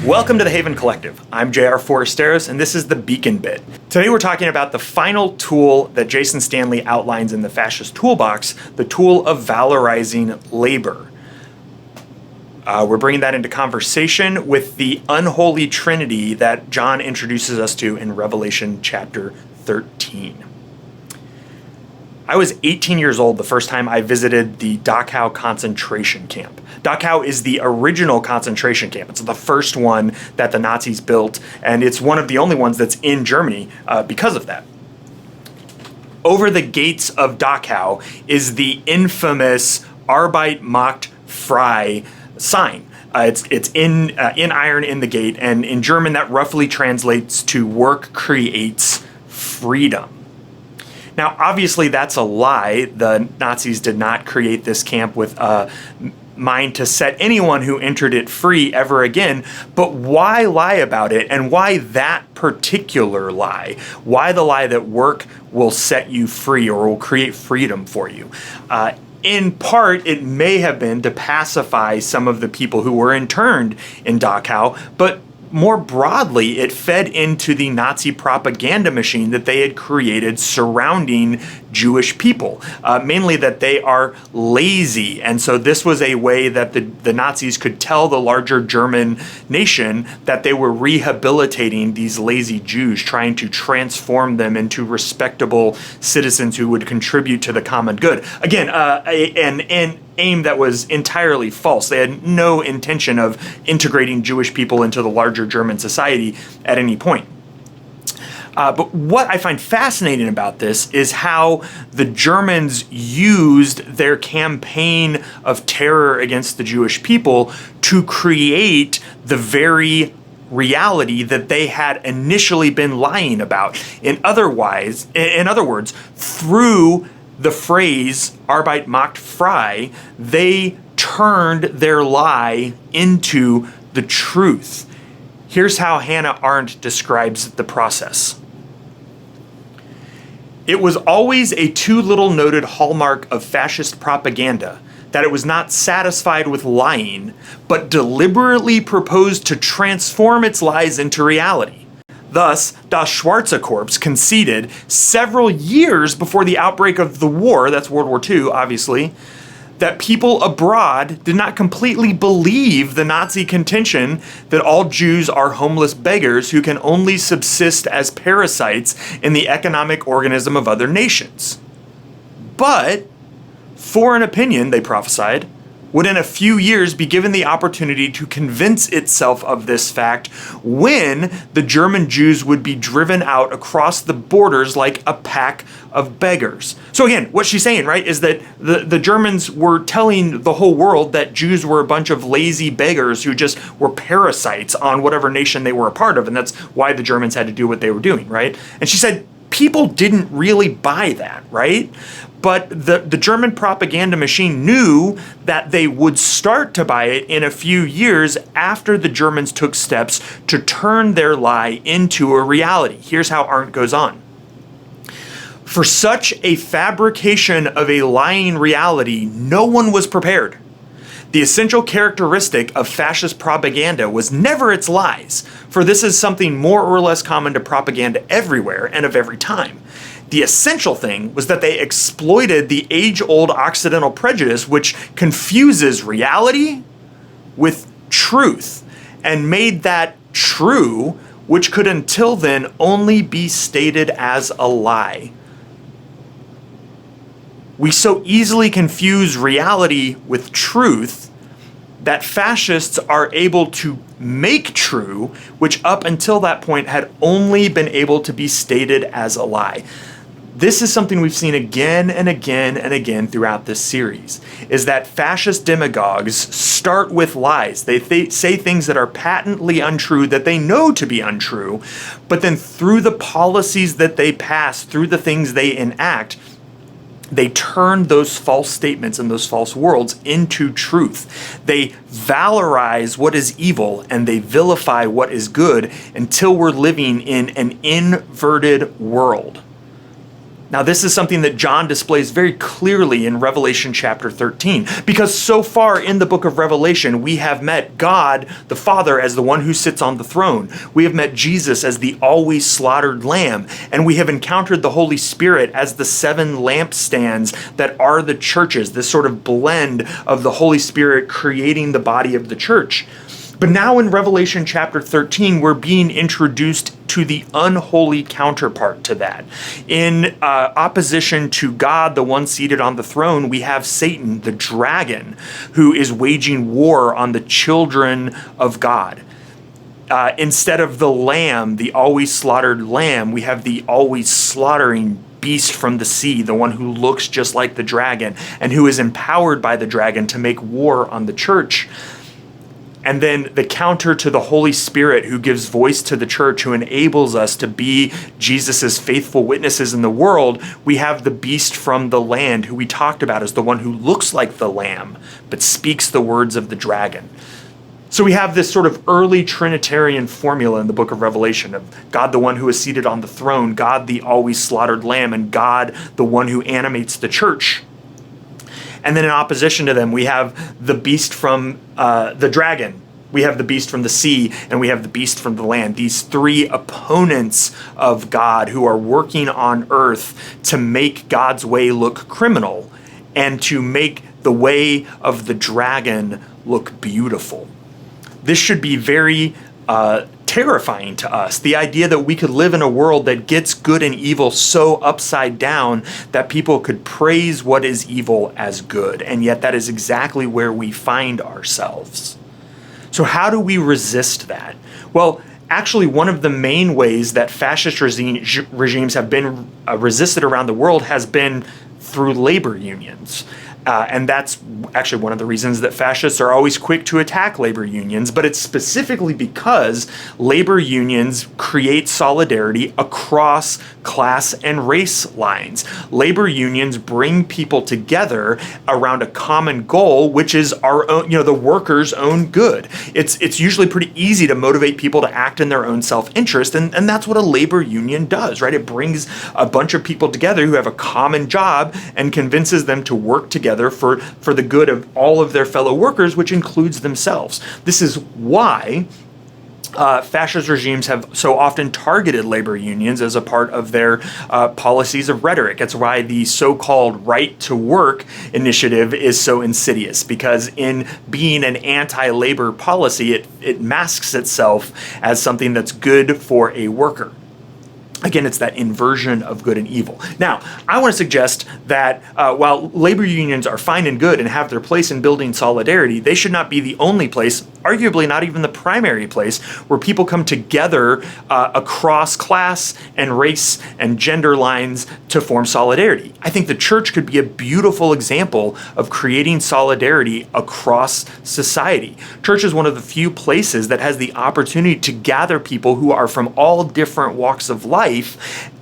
Welcome to the Haven Collective. I'm J.R. Forasteros, and this is the Beacon Bit. Today we're talking about the final tool that Jason Stanley outlines in the fascist toolbox, the tool of valorizing labor. We're bringing that into conversation with the unholy trinity that John introduces us to in Revelation chapter 13. I was 18 years old the first time I visited the Dachau concentration camp. Dachau is the original concentration camp. It's the first one that the Nazis built, and it's one of the only ones that's in Germany because of that. Over the gates of Dachau is the infamous Arbeit, Macht, Frei sign. It's in iron in the gate, and in German that roughly translates to work creates freedom. Now, obviously, that's a lie. The Nazis did not create this camp with a mind to set anyone who entered it free ever again. But why lie about it? And why that particular lie? Why the lie that work will set you free or will create freedom for you? In part, it may have been to pacify some of the people who were interned in Dachau, but more broadly, it fed into the Nazi propaganda machine that they had created surrounding Jewish people, mainly that they are lazy. And so this was a way that the Nazis could tell the larger German nation that they were rehabilitating these lazy Jews, trying to transform them into respectable citizens who would contribute to the common good. Again, an aim that was entirely false. They had no intention of integrating Jewish people into the larger German society at any point. But what I find fascinating about this is how the Germans used their campaign of terror against the Jewish people to create the very reality that they had initially been lying about. In other words, through the phrase Arbeit macht frei, they turned their lie into the truth. Here's how Hannah Arendt describes the process. It was always a too little noted hallmark of fascist propaganda that it was not satisfied with lying, but deliberately proposed to transform its lies into reality. Thus, Das Schwarze Korps conceded several years before the outbreak of the war, that's World War II, obviously, that people abroad did not completely believe the Nazi contention that all Jews are homeless beggars who can only subsist as parasites in the economic organism of other nations. But foreign opinion, they prophesied, would in a few years be given the opportunity to convince itself of this fact when the German Jews would be driven out across the borders like a pack of beggars. So again, what she's saying, right, is that the Germans were telling the whole world that Jews were a bunch of lazy beggars who just were parasites on whatever nation they were a part of, and that's why the Germans had to do what they were doing, right? And she said people didn't really buy that, right? But the German propaganda machine knew that they would start to buy it in a few years after the Germans took steps to turn their lie into a reality. Here's how Arendt goes on. For such a fabrication of a lying reality, no one was prepared. The essential characteristic of fascist propaganda was never its lies, for this is something more or less common to propaganda everywhere and of every time. The essential thing was that they exploited the age-old Occidental prejudice which confuses reality with truth and made that true which could until then only be stated as a lie. We so easily confuse reality with truth that fascists are able to make true, which up until that point had only been able to be stated as a lie. This is something we've seen again and again and again throughout this series, is that fascist demagogues start with lies. They say things that are patently untrue, that they know to be untrue, but then through the policies that they pass, through the things they enact, they turn those false statements and those false worlds into truth. They valorize what is evil and they vilify what is good until we're living in an inverted world. Now, this is something that John displays very clearly in Revelation chapter 13, because so far in the book of Revelation, we have met God, the Father, as the one who sits on the throne. We have met Jesus as the always slaughtered lamb, and we have encountered the Holy Spirit as the 7 lampstands that are the churches, this sort of blend of the Holy Spirit creating the body of the church. But now in Revelation chapter 13, we're being introduced to the unholy counterpart to that. In opposition to God, the one seated on the throne, we have Satan, the dragon, who is waging war on the children of God. Instead of the lamb, the always slaughtered lamb, we have the always slaughtering beast from the sea, the one who looks just like the dragon and who is empowered by the dragon to make war on the church. And then the counter to the Holy Spirit, who gives voice to the church, who enables us to be Jesus's faithful witnesses in the world, we have the beast from the land, who we talked about as the one who looks like the lamb, but speaks the words of the dragon. So we have this sort of early Trinitarian formula in the book of Revelation of God, the one who is seated on the throne, God, the always slaughtered lamb, and God, the one who animates the church. And then in opposition to them, we have the beast from the dragon, we have the beast from the sea, and we have the beast from the land. These 3 opponents of God who are working on earth to make God's way look criminal and to make the way of the dragon look beautiful. This should be very terrifying to us. The idea that we could live in a world that gets good and evil so upside down that people could praise what is evil as good, and yet that is exactly where we find ourselves. So how do we resist that? Well, actually, one of the main ways that fascist regimes have been resisted around the world has been through labor unions. And that's actually one of the reasons that fascists are always quick to attack labor unions, but it's specifically because labor unions create solidarity across class and race lines. Labor unions bring people together around a common goal, which is our own, the workers' own good. It's usually pretty easy to motivate people to act in their own self-interest, and that's what a labor union does, right? It brings a bunch of people together who have a common job and convinces them to work together for the good of all of their fellow workers, which includes themselves. This is why fascist regimes have so often targeted labor unions as a part of their policies of rhetoric. It's why the so-called right to work initiative is so insidious, because in being an anti-labor policy, it masks itself as something that's good for a worker. Again, it's that inversion of good and evil. Now, I want to suggest that while labor unions are fine and good and have their place in building solidarity, they should not be the only place, arguably not even the primary place, where people come together across class and race and gender lines to form solidarity. I think the church could be a beautiful example of creating solidarity across society. Church is one of the few places that has the opportunity to gather people who are from all different walks of life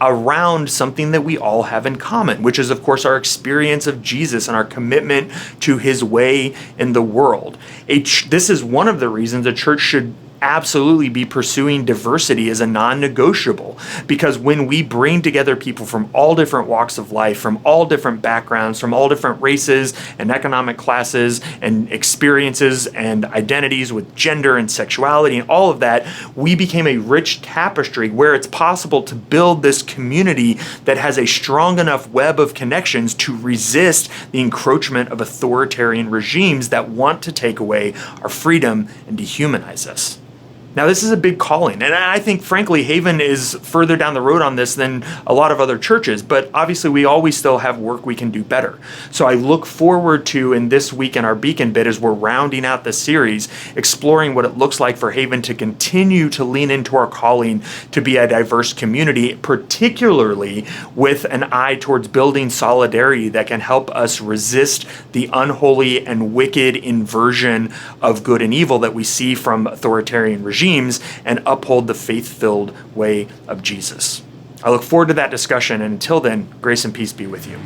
around something that we all have in common, which is, of course, our experience of Jesus and our commitment to his way in the world. This is one of the reasons a church should absolutely be pursuing diversity as a non-negotiable, because when we bring together people from all different walks of life, from all different backgrounds, from all different races and economic classes and experiences and identities with gender and sexuality and all of that, we became a rich tapestry where it's possible to build this community that has a strong enough web of connections to resist the encroachment of authoritarian regimes that want to take away our freedom and dehumanize us. Now, this is a big calling, and I think, frankly, Haven is further down the road on this than a lot of other churches, but obviously we always still have work we can do better. So I look forward to, in this week in our Beacon Bit, as we're rounding out the series, exploring what it looks like for Haven to continue to lean into our calling to be a diverse community, particularly with an eye towards building solidarity that can help us resist the unholy and wicked inversion of good and evil that we see from authoritarian regimes, and uphold the faith-filled way of Jesus. I look forward to that discussion, and until then, grace and peace be with you.